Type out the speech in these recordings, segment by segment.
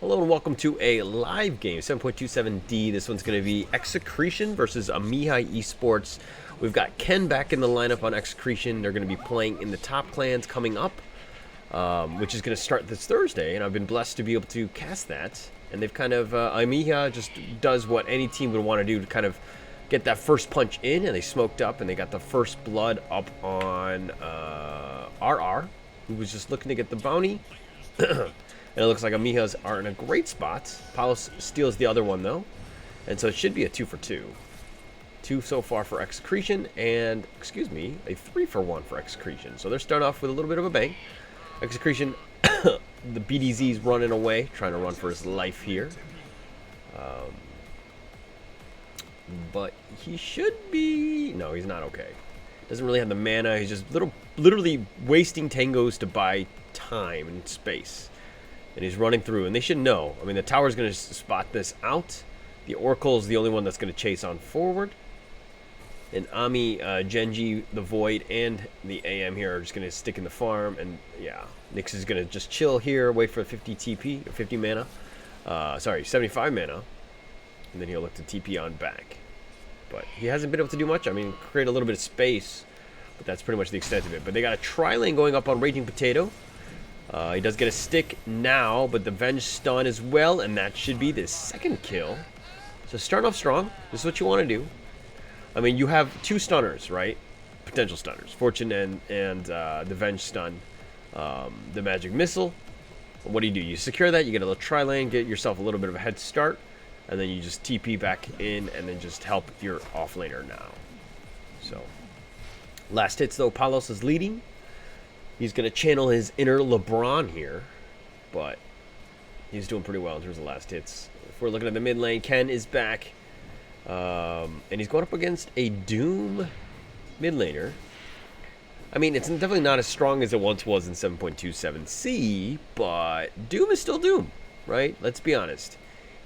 Hello and welcome to a live game, 7.27D. This one's going to be Execration versus Amihan Esports. We've got Ken back in the lineup on Execration. They're going to be playing in the top clans coming up, which is going to start this Thursday, and I've been blessed to be able to cast that. And they've kind of, Amihan just does what any team would want to do to kind of get that first punch in, and they smoked up, and they got the first blood up on RR, who was just looking to get the bounty. And it looks like Amiha's are in a great spot. Palos steals the other one, though. And so it should be a 2 for 2. 2 so far for Execration, and, excuse me, a 3 for 1 for Execration. So they're starting off with a little bit of a bang. Execration, the BDZ's running away, trying to run for his life here. But he should be... No, he's not okay. Doesn't really have the mana. He's just literally wasting tangos to buy time and space. And he's running through, and they should know. I mean, the tower's going to spot this out. The Oracle is the only one that's going to chase on forward. And Ami, Genji, the Void, and the AM here are just going to stick in the farm. And, yeah, Nyx is going to just chill here, wait for 50 TP, or 50 mana. Sorry, 75 mana. And then he'll look to TP on back. But he hasn't been able to do much. I mean, create a little bit of space, but that's pretty much the extent of it. But they got a tri-lane going up on Raging Potato. He does get a stick now, but the Venge stun as well, and that should be the second kill. So start off strong. This is what you want to do. I mean, you have two stunners, right? Potential stunners. Fortune and the Venge stun. The Magic Missile. What do? You secure that, you get a little tri-lane, get yourself a little bit of a head start, and then you just TP back in and then just help your offlaner now. So, last hits though, Palos is leading. He's going to channel his inner LeBron here, but he's doing pretty well in terms of last hits. If we're looking at the mid lane, Ken is back, and he's going up against a Doom mid laner. I mean, it's definitely not as strong as it once was in 7.27C, but Doom is still Doom, right? Let's be honest.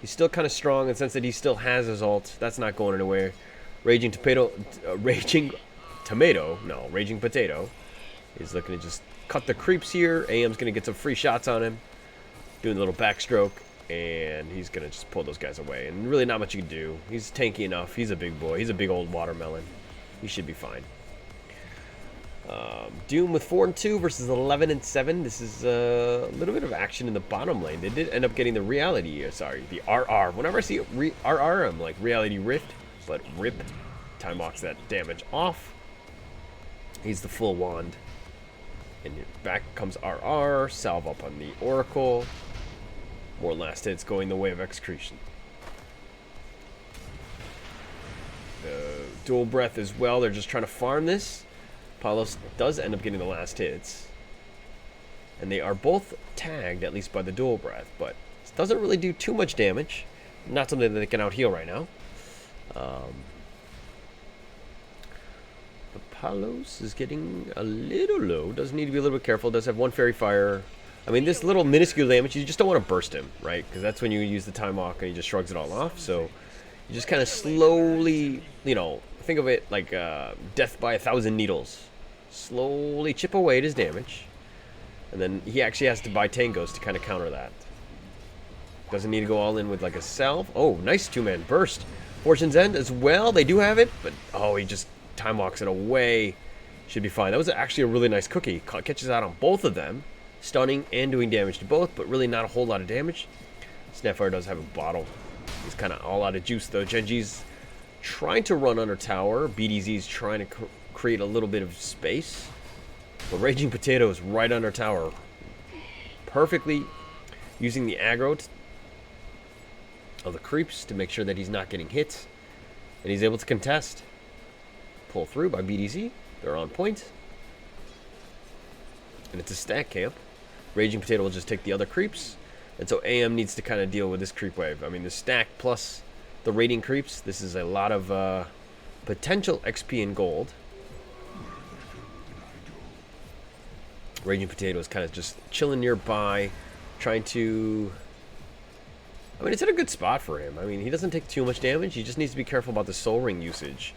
He's still kind of strong in the sense that he still has his ult. That's not going anywhere. Raging Potato is looking to just cut the creeps here. AM's going to get some free shots on him. Doing a little backstroke. And he's going to just pull those guys away. And really not much you can do. He's tanky enough. He's a big boy. He's a big old watermelon. He should be fine. Doom with 4 and 2 versus 11 and 7. This is a little bit of action in the bottom lane. They did end up getting the the RR. Whenever I see RR, I'm like Reality Rift. But RIP. Time walks that damage off. He's the full wand. And back comes RR, salve up on the Oracle. More last hits going the way of Execration. Dual Breath as well, they're just trying to farm this. Palos does end up getting the last hits. And they are both tagged, at least by the Dual Breath, but it doesn't really do too much damage. Not something that they can out-heal right now. Palos is getting a little low. Does need to be a little bit careful. Does have one Fairy Fire. I mean, this little minuscule damage, you just don't want to burst him, right? Because that's when you use the Time Walk and he just shrugs it all off. So you just kind of slowly, you know, think of it like death by 1,000 needles. Slowly chip away at his damage. And then he actually has to buy tangos to kind of counter that. Doesn't need to go all in with like a salve. Oh, nice two-man burst. Fortune's End as well. They do have it, but oh, he just time walks it away. Should be fine. That was actually a really nice cookie. Catches out on both of them, stunning and doing damage to both, but really not a whole lot of damage. Snapfire does have a bottle. He's kind of all out of juice though. Genji's trying to run under tower. BDZ's trying to create a little bit of space, but Raging Potato is right under tower, perfectly using the aggro of the creeps to make sure that he's not getting hit, and he's able to contest. Pull through by BDZ. They're on point. And it's a stack camp. Raging Potato will just take the other creeps. And so AM needs to kind of deal with this creep wave. I mean, the stack plus the raiding creeps. This is a lot of potential XP and gold. Raging Potato is kind of just chilling nearby. Trying to... I mean, it's in a good spot for him. I mean, he doesn't take too much damage. He just needs to be careful about the soul ring usage.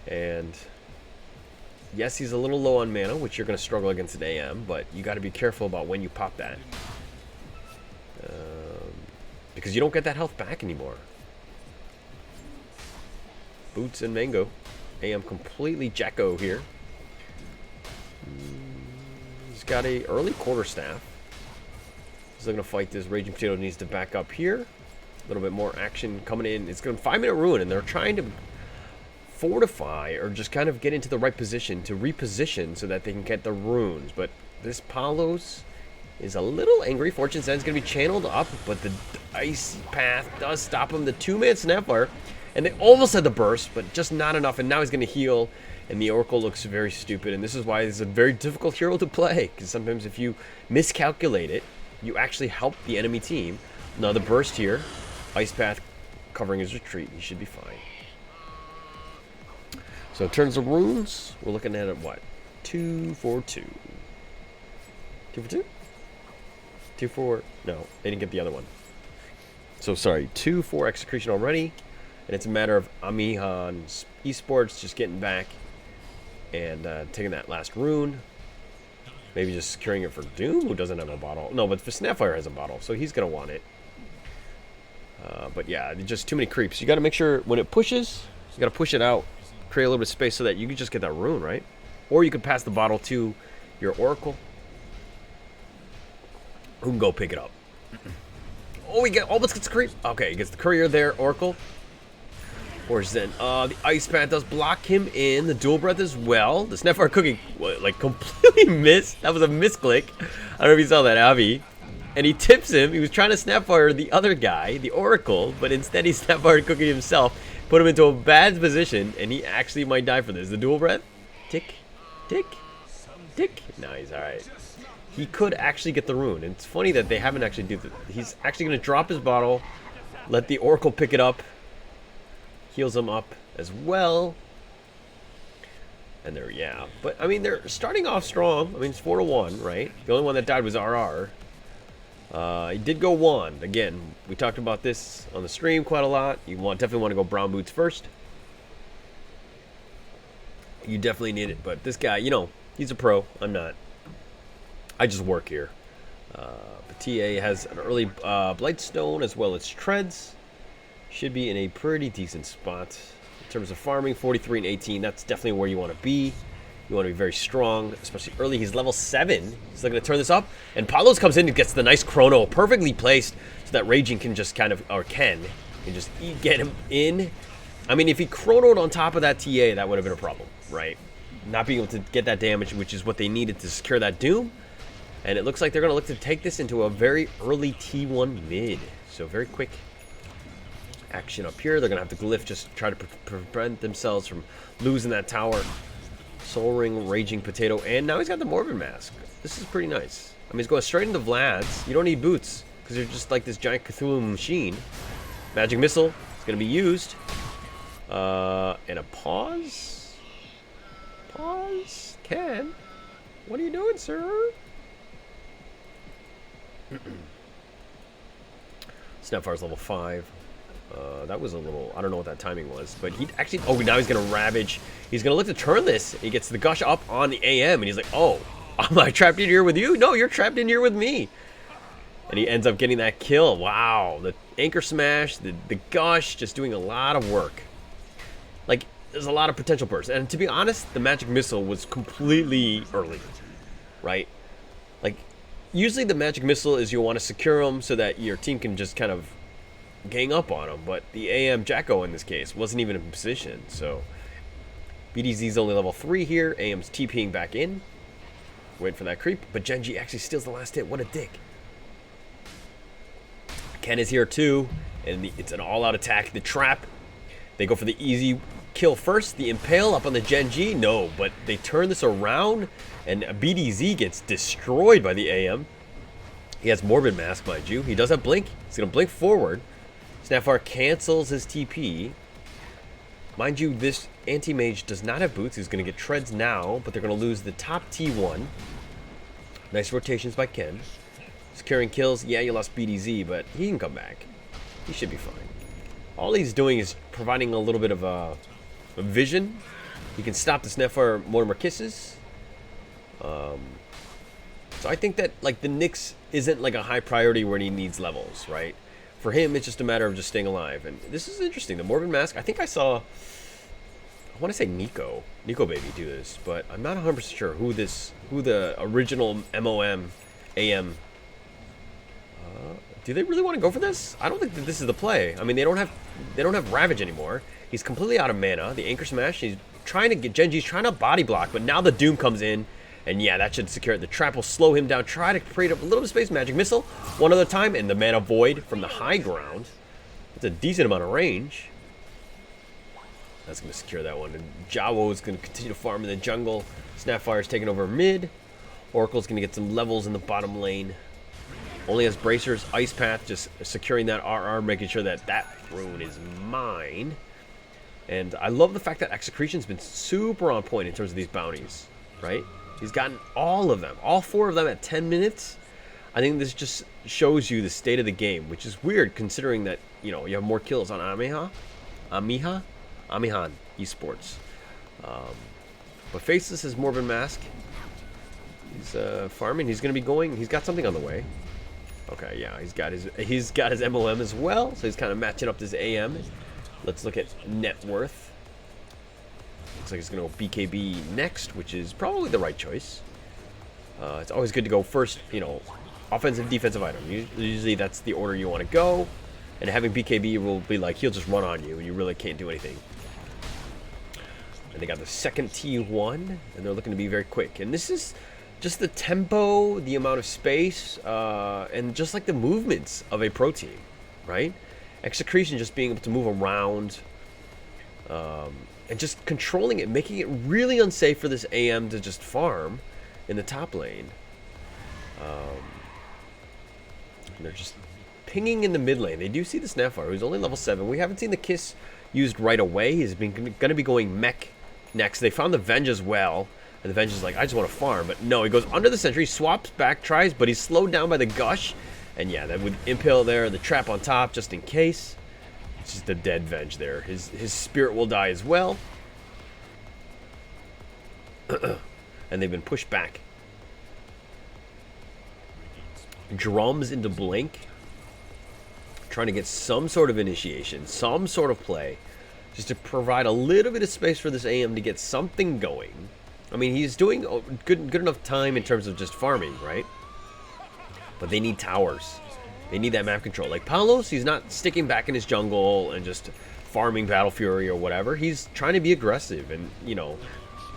And yes, he's a little low on mana, which you're going to struggle against an AM, but you got to be careful about when you pop that. because you don't get that health back anymore. Boots and Mango. AM completely Jacko here. He's got a early quarterstaff. He's looking to fight this. Raging Potato needs to back up here. A little bit more action coming in. It's going to 5-minute ruin, and they're trying to fortify or just kind of get into the right position to reposition so that they can get the runes. But this Palos is a little angry. Fortune Send's going to be channeled up, but the Ice Path does stop him. The 2-man Snapfire, and they almost had the burst, but just not enough. And now he's going to heal, and the Oracle looks very stupid. And this is why this is a very difficult hero to play, because sometimes if you miscalculate it, you actually help the enemy team. Now the burst here, Ice Path covering his retreat. He should be fine. So in terms of runes, we're looking at what? 2 for 2. 2 for 2? 2 for... No, they didn't get the other one. So sorry, 2 for Execration already. And it's a matter of Amihan Esports just getting back and taking that last rune. Maybe just securing it for Doom, who doesn't have a bottle. No, but for Snapfire has a bottle, so he's going to want it. But yeah, just too many creeps. You got to make sure when it pushes, you got to push it out. Create a little bit of space so that you can just get that rune, right? Or you can pass the bottle to your Oracle, who can go pick it up. Oh, he almost gets the creep. Okay, he gets the courier there, Oracle. Or Zen. The Ice Path does block him in. The Dual Breath as well. The Snapfire Cookie, like, completely missed. That was a misclick. I don't know if you saw that, Avi. And he tips him. He was trying to Snapfire the other guy, the Oracle, but instead he Snapfired Cookie himself. Put him into a bad position, and he actually might die for this. The Dual Breath. Tick, tick, tick. No, he's alright. He could actually get the rune. And it's funny that they haven't actually do that. He's actually going to drop his bottle, let the Oracle pick it up, heals him up as well. And there, yeah. But, I mean, they're starting off strong. I mean, it's 4-1, right? The only one that died was RR. He did go wand. Again, we talked about this on the stream quite a lot. You definitely want to go brown boots first. You definitely need it. But this guy, you know, he's a pro. I'm not. I just work here. But TA has an early Blightstone as well as Treads. Should be in a pretty decent spot. In terms of farming, 43 and 18, that's definitely where you want to be. You want to be very strong, especially early. He's level 7. He's looking to turn this up. And Palos comes in and gets the nice chrono, perfectly placed, so that Raging can just kind of, or can just get him in. I mean, if he chronoed on top of that TA, that would have been a problem, right? Not being able to get that damage, which is what they needed to secure that Doom. And it looks like they're going to look to take this into a very early T1 mid. So very quick action up here. They're going to have to glyph, just try to prevent themselves from losing that tower. Soul Ring, Raging Potato, and now he's got the Morbid Mask. This is pretty nice. I mean, he's going straight into Vlad's. You don't need boots, because you're just like this giant Cthulhu machine. Magic Missile is going to be used. And a pause? Pause? Ken? What are you doing, sir? Snapfire's level 5. That was a little, I don't know what that timing was, but he actually, oh, now he's going to Ravage. He's going to look to turn this. He gets the Gush up on the AM, and he's like, oh, am I trapped in here with you? No, you're trapped in here with me. And he ends up getting that kill. Wow, the Anchor Smash, the Gush, just doing a lot of work. Like, there's a lot of potential bursts. And to be honest, the Magic Missile was completely early, right? Like, usually the Magic Missile is you want to secure them so that your team can just kind of gang up on him, but the AM Jacko in this case wasn't even in position, so BDZ's only level 3 here. AM's TPing back in. Wait for that creep, but Genji actually steals the last hit. What a dick. Ken is here too, and it's an all-out attack. The trap, they go for the easy kill first. The impale up on the Genji, no, but they turn this around, and BDZ gets destroyed by the AM. He has Morbid Mask, mind you. He does have Blink. He's going to blink forward. Snapfire cancels his TP. Mind you, this anti-mage does not have boots. He's going to get Treads now, but they're going to lose the top T1. Nice rotations by Ken. Securing kills. Yeah, you lost BDZ, but he can come back. He should be fine. All he's doing is providing a little bit of a vision. He can stop the Snapfire Mortimer Kisses. So I think that, like, the Nyx isn't like a high priority where he needs levels, right? For him, it's just a matter of just staying alive. And this is interesting. The Morbid Mask, I think I saw, I want to say Nico Baby do this, but I'm not 100% sure who the original MOM AM. Do they really want to go for this? I don't think that this is the play. I mean, they don't have Ravage anymore. He's completely out of mana. The Anchor Smash, he's trying to get Genji's trying to body block, but now the Doom comes in, and yeah, that should secure it. The trap will slow him down. Try to create a little bit of space. Magic Missile one other time, and the Mana Void from the high ground. It's a decent amount of range. That's going to secure that one. And Jawo is going to continue to farm in the jungle. Snapfire's taking over mid. Oracle's going to get some levels in the bottom lane. Only has bracers. Ice Path just securing that RR, making sure that that rune is mine. And I love the fact that Execration's been super on point in terms of these bounties, right? He's gotten all of them, all 4 of them at 10 minutes. I think this just shows you the state of the game, which is weird considering that, you know, you have more kills on Amihan Esports. But Faceless is Morbid Mask. He's farming. He's going to be going. He's got something on the way. Okay, yeah, he's got his MOM as well, so he's kind of matching up this AM. Let's look at net worth. Looks like he's going to go BKB next, which is probably the right choice. It's always good to go first, you know, offensive, defensive item. Usually that's the order you want to go, and having BKB will be like, he'll just run on you, and you really can't do anything. And they got the second T1, and they're looking to be very quick. And this is just the tempo, the amount of space, and just like the movements of a pro team, right? Execration just being able to move around, and just controlling it, making it really unsafe for this AM to just farm in the top lane. And they're just pinging in the mid lane. They do see the Snapfire, who's only level 7. We haven't seen the Kiss used right away. He's going to be going mech next. They found the Venge as well. And the Venge is like, I just want to farm. But no, he goes under the sentry, swaps back, tries, but he's slowed down by the Gush. And yeah, that would impale there, the trap on top, just in case. It's just a dead Venge there. His spirit will die as well. And they've been pushed back. Drums into Blink. Trying to get some sort of initiation, some sort of play. Just to provide a little bit of space for this AM to get something going. I mean, he's doing good enough time in terms of just farming, right? But they need towers. They need that map control. Like Palos, he's not sticking back in his jungle and just farming Battle Fury or whatever. He's trying to be aggressive. And, you know,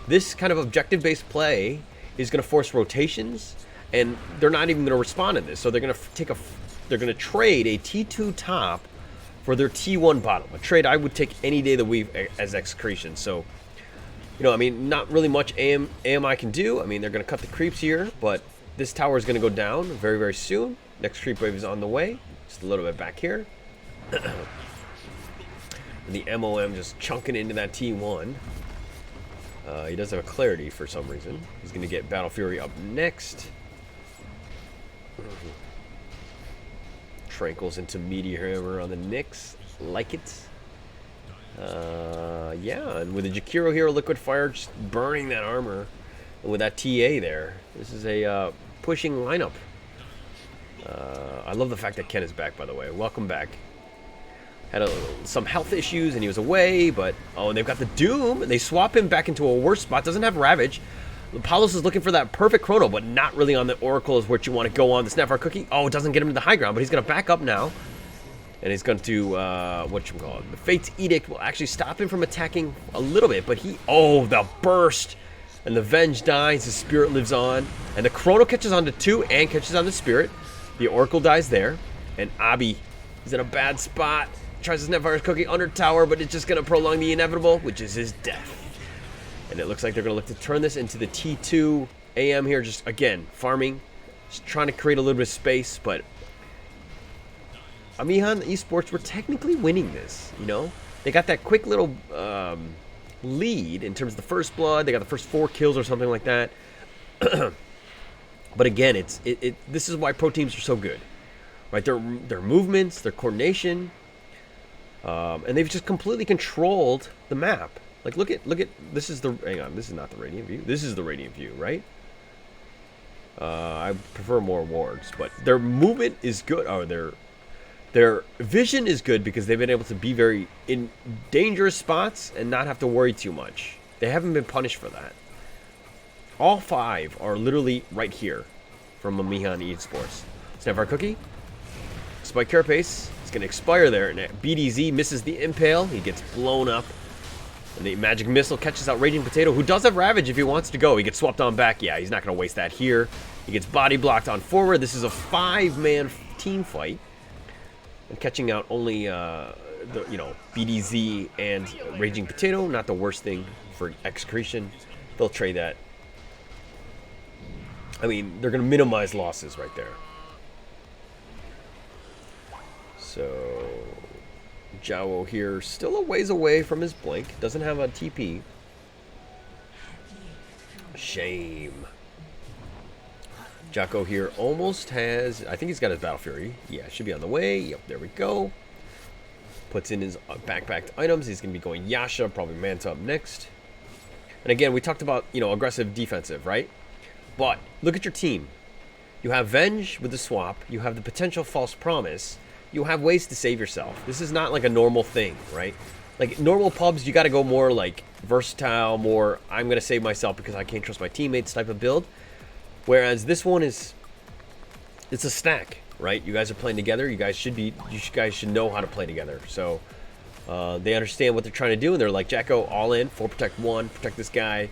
this kind of objective-based play is going to force rotations. And they're not even going to respond to this. So they're going to trade a T2 top for their T1 bottom. A trade I would take any day of the week as Execration. So, you know, I mean, not really much AMI can do. I mean, they're going to cut the creeps here, but this tower is going to go down very, very soon. Next creep wave is on the way. Just a little bit back here. And the MOM just chunking into that T1. He does have a clarity for some reason. He's going to get Battle Fury up next. Tranquils into Meteor Hammer on the Nyx. Like it. Yeah, and with the Jakiro here, Liquid Fire just burning that armor. And with that TA there, this is a pushing lineup. I love the fact that Ken is back, by the way. Welcome back. Had some health issues and he was away, but oh, and they've got the Doom. And they swap him back into a worse spot. Doesn't have Ravage. Palos is looking for that perfect chrono, but not really on the Oracle is what you want to go on. The Snapfire Cookie, oh, it doesn't get him to the high ground, but he's going to back up now. And he's going to, the Fate's Edict will actually stop him from attacking a little bit, but oh, the burst. And the Venge dies, his Spirit lives on. And the Chrono catches on to 2 and catches on the Spirit. The Oracle dies there. And Abi is in a bad spot. Tries to Snapfire's Cookie under tower, but it's just going to prolong the inevitable, which is his death. And it looks like they're going to look to turn this into the T2 AM here, just, again, farming. Just trying to create a little bit of space, but Amihan Esports were technically winning this, you know? They got that quick little lead in terms of the first blood. They got the first 4 kills or something like that. But again, this is why pro teams are so good, right? Their movements, their coordination, and they've just completely controlled the map. Like, look at, this is the, hang on, this is not the Radiant View. This is the Radiant View, right? I prefer more wards, but their movement is good. Oh, Their vision is good because they've been able to be very in dangerous spots and not have to worry too much. They haven't been punished for that. All 5 are literally right here from Amihan Esports. Snap our cookie. Spike Carapace. It's going to expire there. And BDZ misses the impale. He gets blown up. And the magic missile catches out Raging Potato, who does have Ravage if he wants to go. He gets swapped on back. Yeah, he's not going to waste that here. He gets body blocked on forward. This is a 5-man team fight. And catching out only, BDZ and Raging Potato. Not the worst thing for Execration. They'll trade that. I mean, they're going to minimize losses right there. So, Jawo here, still a ways away from his blink. Doesn't have a TP. Shame. Jocko here almost has, I think he's got his Battle Fury. Yeah, should be on the way. Yep, there we go. Puts in his backpacked items. He's going to be going Yasha, probably Manta up next. And again, we talked about, aggressive defensive, right? But look at your team. You have Venge with the swap. You have the potential false promise. You have ways to save yourself. This is not like a normal thing, right? Like normal pubs, you got to go more like versatile, more I'm going to save myself because I can't trust my teammates type of build. Whereas this one it's a stack, right? You guys are playing together. You guys should know how to play together. So they understand what they're trying to do, and they're like, Jacko, all in, 4 protect 1, protect this guy.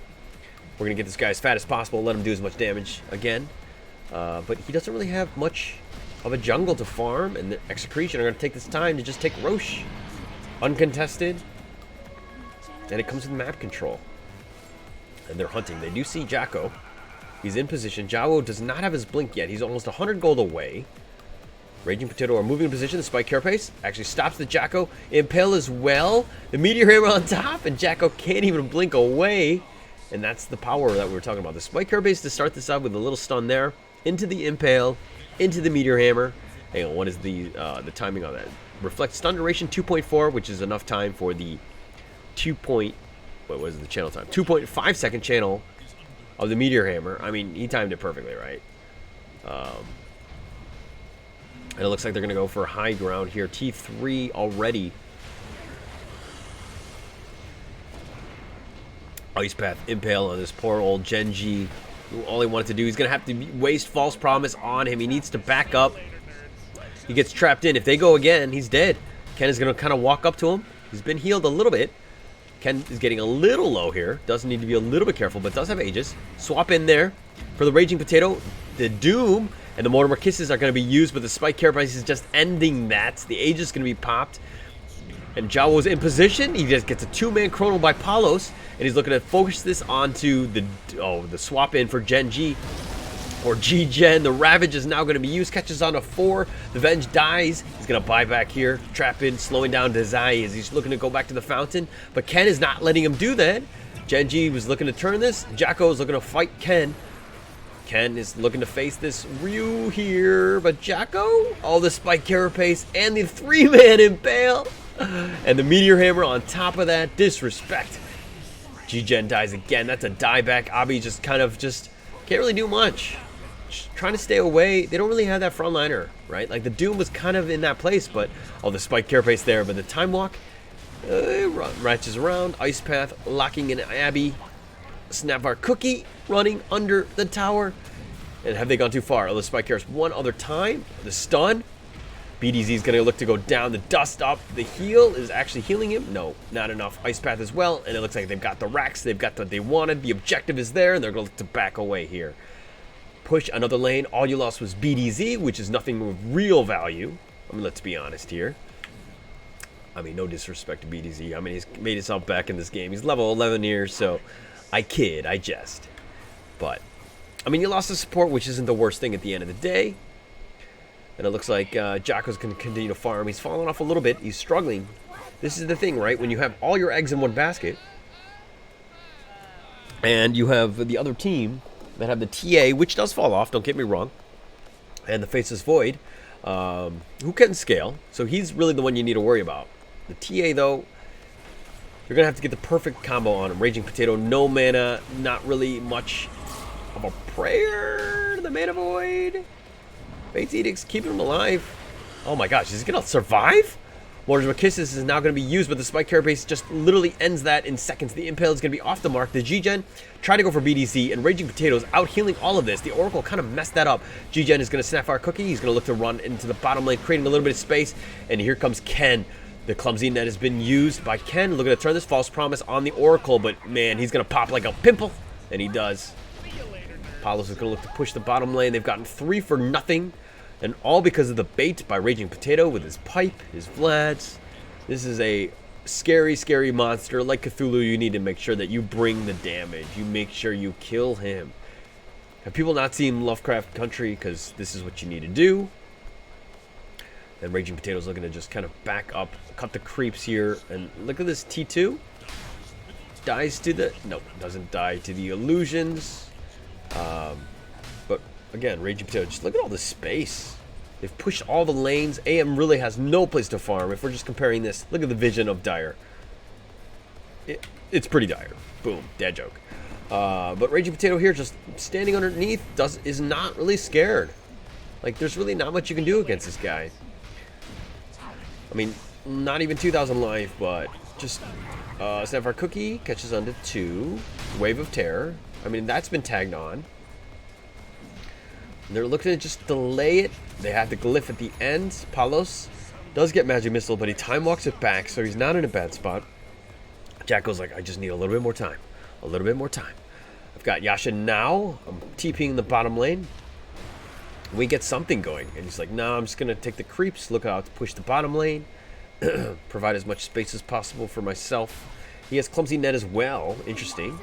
We're going to get this guy as fat as possible, let him do as much damage again. But he doesn't really have much of a jungle to farm, and the Execration are going to take this time to just take Roche. Uncontested. And it comes with map control. And they're hunting. They do see Jacko. He's in position. Jawo does not have his blink yet. He's almost 100 gold away. Raging Potato are moving in position. The Spike Carapace actually stops the Jacko. Impale as well. The Meteor Hammer on top, and Jacko can't even blink away. And that's the power that we were talking about. The Spike Carapace to start this out with a little stun there. Into the Impale. Into the Meteor Hammer. Hang on, what is the timing on that? Reflect stun duration 2.4, which is enough time for the 2.5 second channel of the Meteor Hammer. I mean, he timed it perfectly, right? And it looks like they're going to go for high ground here. T3 already. Ice Path Impale on this poor old Genji. All he wanted to do, he's going to have to waste False Promise on him. He needs to back up. He gets trapped in. If they go again, he's dead. Ken is going to kind of walk up to him. He's been healed a little bit. Ken is getting a little low here. Does need to be a little bit careful, but does have Aegis. Swap in there for the Raging Potato. The Doom and the Mortimer Kisses are going to be used, but the Spike Carapace is just ending that. The Aegis is going to be popped. And Jawo's in position. He just gets a 2-man chrono by Palos. And he's looking to focus this onto the swap in for Genji. Or G-Gen. The Ravage is now going to be used. Catches on a 4. The Venge dies. He's going to buy back here. Trap in, slowing down Dazai as he's looking to go back to the fountain. But Ken is not letting him do that. Genji was looking to turn this. Jacko is looking to fight Ken. Ken is looking to face this Ryu here. But Jacko, all the Spike Carapace and the 3-man Impale. And the Meteor Hammer on top of that. Disrespect. G-Gen dies again. That's a dieback. Abi just kind of can't really do much. Just trying to stay away. They don't really have that frontliner, right? Like the Doom was kind of in that place, but the Spike Carapace there. But the Time Walk ratchets around. Ice Path locking in Abby. Snapbar Cookie running under the tower. And have they gone too far? The Spike Carapace one other time. The stun. BDZ is going to look to go down. The dust up. The heal is actually healing him. No, not enough. Ice Path as well. And it looks like they've got the racks. They've got what they wanted. The objective is there. And they're going to look to back away here. Push another lane. All you lost was BDZ, which is nothing with real value. I mean, let's be honest here. I mean, no disrespect to BDZ. I mean, he's made himself back in this game. He's level 11 here, so I kid. I jest. But, I mean, you lost the support, which isn't the worst thing at the end of the day. And it looks like Jocko's going to continue to farm. He's falling off a little bit. He's struggling. This is the thing, right? When you have all your eggs in one basket, and you have the other team that have the TA, which does fall off, don't get me wrong, and the Faceless Void, who can scale. So he's really the one you need to worry about. The TA, though, you're going to have to get the perfect combo on him. Raging Potato, no mana, not really much of a prayer. The Mana Void. Fate's Edict's keeping him alive. Oh my gosh, is he going to survive? Mortar's Kisses is now going to be used, but the Spike Carapace just literally ends that in seconds. The Impale is going to be off the mark. The G-Gen tried to go for BDC, and Raging Potatoes out healing all of this. The Oracle kind of messed that up. G-Gen is going to Snapfire Cookie. He's going to look to run into the bottom lane, creating a little bit of space. And here comes Ken. The clumsy net has been used by Ken. Looking to turn this False Promise on the Oracle, but man, he's going to pop like a pimple. And he does. Palos is going to look to push the bottom lane. They've gotten 3 for nothing. And all because of the bait by Raging Potato with his pipe, his Vlads. This is a scary, scary monster. Like Cthulhu, you need to make sure that you bring the damage. You make sure you kill him. Have people not seen Lovecraft Country? Because this is what you need to do. And Raging Potato's looking to just kind of back up, cut the creeps here. And look at this T2. Dies to the... No, doesn't die to the illusions. But again, Raging Potato, just look at all the space. They've pushed all the lanes. AM really has no place to farm. If we're just comparing this, look at the vision of Dire. It's pretty dire. Boom, dad joke. But Raging Potato here, just standing underneath, is not really scared. Like, there's really not much you can do against this guy. I mean, not even 2,000 life, but just Snapfire Cookie catches onto 2. Wave of Terror. I mean, that's been tagged on. They're looking to just delay it. They have the glyph at the end. Palos does get Magic Missile, but he time walks it back, so he's not in a bad spot. Jacko's like, I just need a little bit more time. A little bit more time. I've got Yasha now. I'm TPing the bottom lane. We get something going. And he's like, no, I'm just going to take the creeps, look out to push the bottom lane. Provide as much space as possible for myself. He has Clumsy Net as well. Interesting.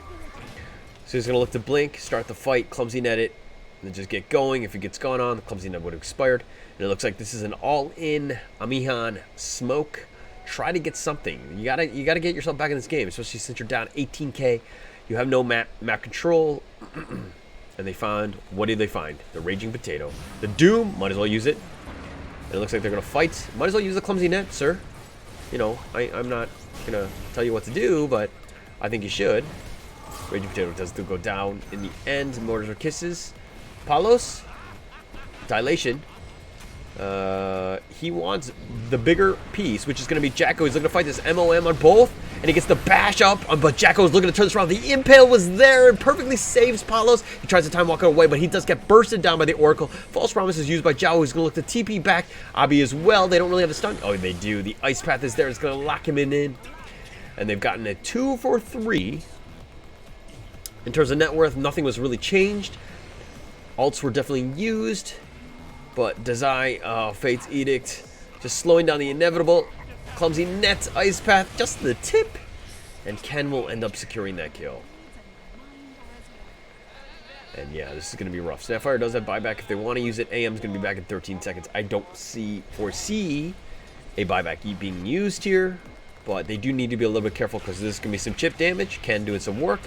So he's going to look to blink, start the fight, Clumsy Net it. And then just get going. If it gets gone on, the Clumsy Net would have expired. And it looks like this is an all-in Amihan smoke. Try to get something. You gotta get yourself back in this game, especially since you're down 18k. You have no map control. And they found, what did they find? The Raging Potato. The Doom, might as well use it. And it looks like they're gonna fight. Might as well use the Clumsy Net, sir. You know, I'm not gonna tell you what to do, but I think you should. Raging Potato does still go down in the end. Mortars or Kisses. Palos, Dilation. He wants the bigger piece, which is going to be Jacko. He's looking to fight this MOM on both, and he gets the bash up, but Jacko's looking to turn this around. The Impale was there and perfectly saves Palos. He tries to time walk away, but he does get bursted down by the Oracle. False Promise is used by Jao, who's going to look to TP back. Abi as well. They don't really have a stun. Oh, they do. The Ice Path is there. It's going to lock him in. And they've gotten a 2 for 3. In terms of net worth, nothing was really changed. Alts were definitely used, but Dazai, Fate's Edict, just slowing down the inevitable. Clumsy Net, Ice Path, just the tip, and Ken will end up securing that kill. And yeah, this is going to be rough. Snapfire does have buyback if they want to use it. AM's going to be back in 13 seconds. I don't foresee a buyback being used here, but they do need to be a little bit careful because this is going to be some chip damage. Ken doing some work.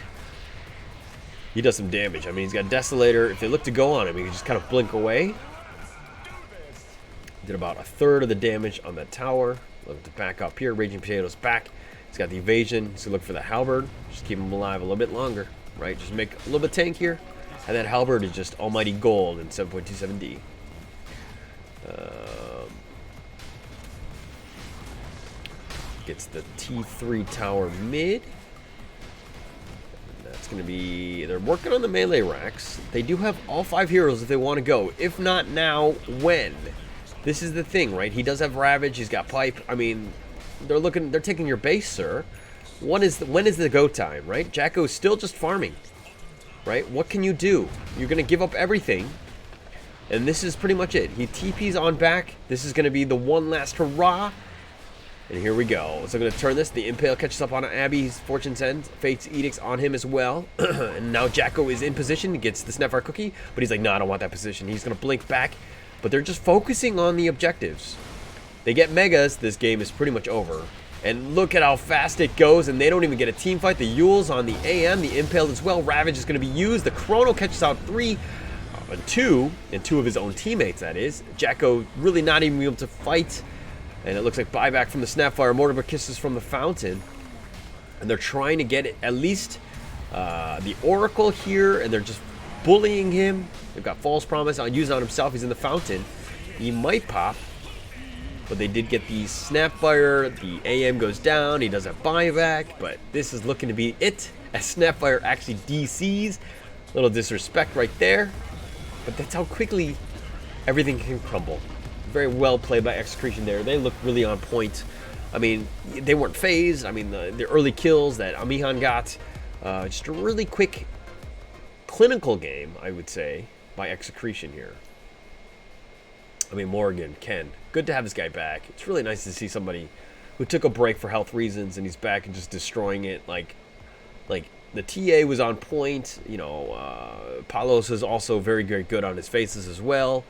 He does some damage. I mean, he's got Desolator. If they look to go on him, he can just kind of blink away. Did about 1/3 of the damage on that tower. Look to back up here. Raging Potato's back. He's got the evasion. He's going to look for the halberd. Just keep him alive a little bit longer, right? Just make a little bit of tank here. And that halberd is just almighty gold in 7.27D. Gets the T3 tower mid. That's going to be... They're working on the melee racks. They do have all 5 heroes if they want to go. If not now, when? This is the thing, right? He does have Ravage. He's got Pipe. I mean, they're taking your base, sir. When is the go time, right? Jacko's still just farming, right? What can you do? You're going to give up everything. And this is pretty much it. He TP's on back. This is going to be the one last hurrah. And here we go. So I'm going to turn this. The Impale catches up on Abby's Fortune's End. Fate's Edict's on him as well. And now Jacko is in position. He gets the Snapfire Cookie. But he's like, no, I don't want that position. He's going to blink back. But they're just focusing on the objectives. They get Megas. This game is pretty much over. And look at how fast it goes. And they don't even get a team fight. The Yule's on the AM. The Impale as well. Ravage is going to be used. The Chrono catches out 3. And 2 of his own teammates, that is. Jacko really not even able to fight. And it looks like buyback from the Snapfire, Mortimer Kisses from the Fountain. And they're trying to get it, at least the Oracle here, and they're just bullying him. They've got False Promise. I'll use it on himself. He's in the Fountain. He might pop. But they did get the Snapfire. The AM goes down. He does a buyback. But this is looking to be it, as Snapfire actually DCs. Little disrespect right there. But that's how quickly everything can crumble. Very well played by Execration there. They look really on point. I mean, they weren't phased. I mean, the early kills that Amihan got. Just a really quick, clinical game, I would say, by Execration here. I mean, Morgan, Ken, good to have this guy back. It's really nice to see somebody who took a break for health reasons and he's back and just destroying it. Like the TA was on point. You know, Palos is also very, very good on his faces as well.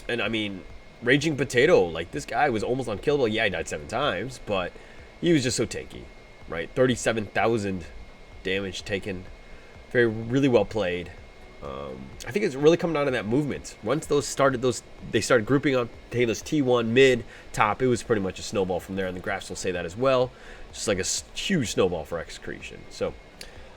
And I mean, Raging Potato, like this guy was almost unkillable. Yeah, he died 7 times, but he was just so tanky, right? 37,000 damage taken. Really well played. I think it's really coming down to that movement. Once they started grouping up, taking those T1 mid, top, it was pretty much a snowball from there, and the graphs will say that as well. Just like a huge snowball for Execration. So,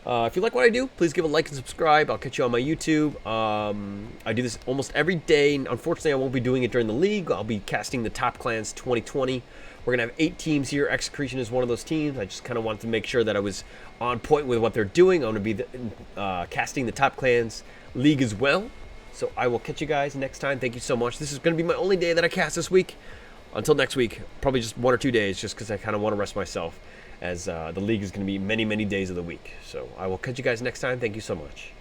if you like what I do, please give a like and subscribe. I'll catch you on my YouTube. I do this almost every day. Unfortunately, I won't be doing it during the league. I'll be casting the Top Clans 2020. We're going to have 8 teams here. Execration is one of those teams. I just kind of wanted to make sure that I was on point with what they're doing. I'm going to be casting the Top Clans League as well. So I will catch you guys next time. Thank you so much. This is going to be my only day that I cast this week. Until next week, probably just 1 or 2 days, just because I kind of want to rest myself, as the league is going to be many, many days of the week. So I will catch you guys next time. Thank you so much.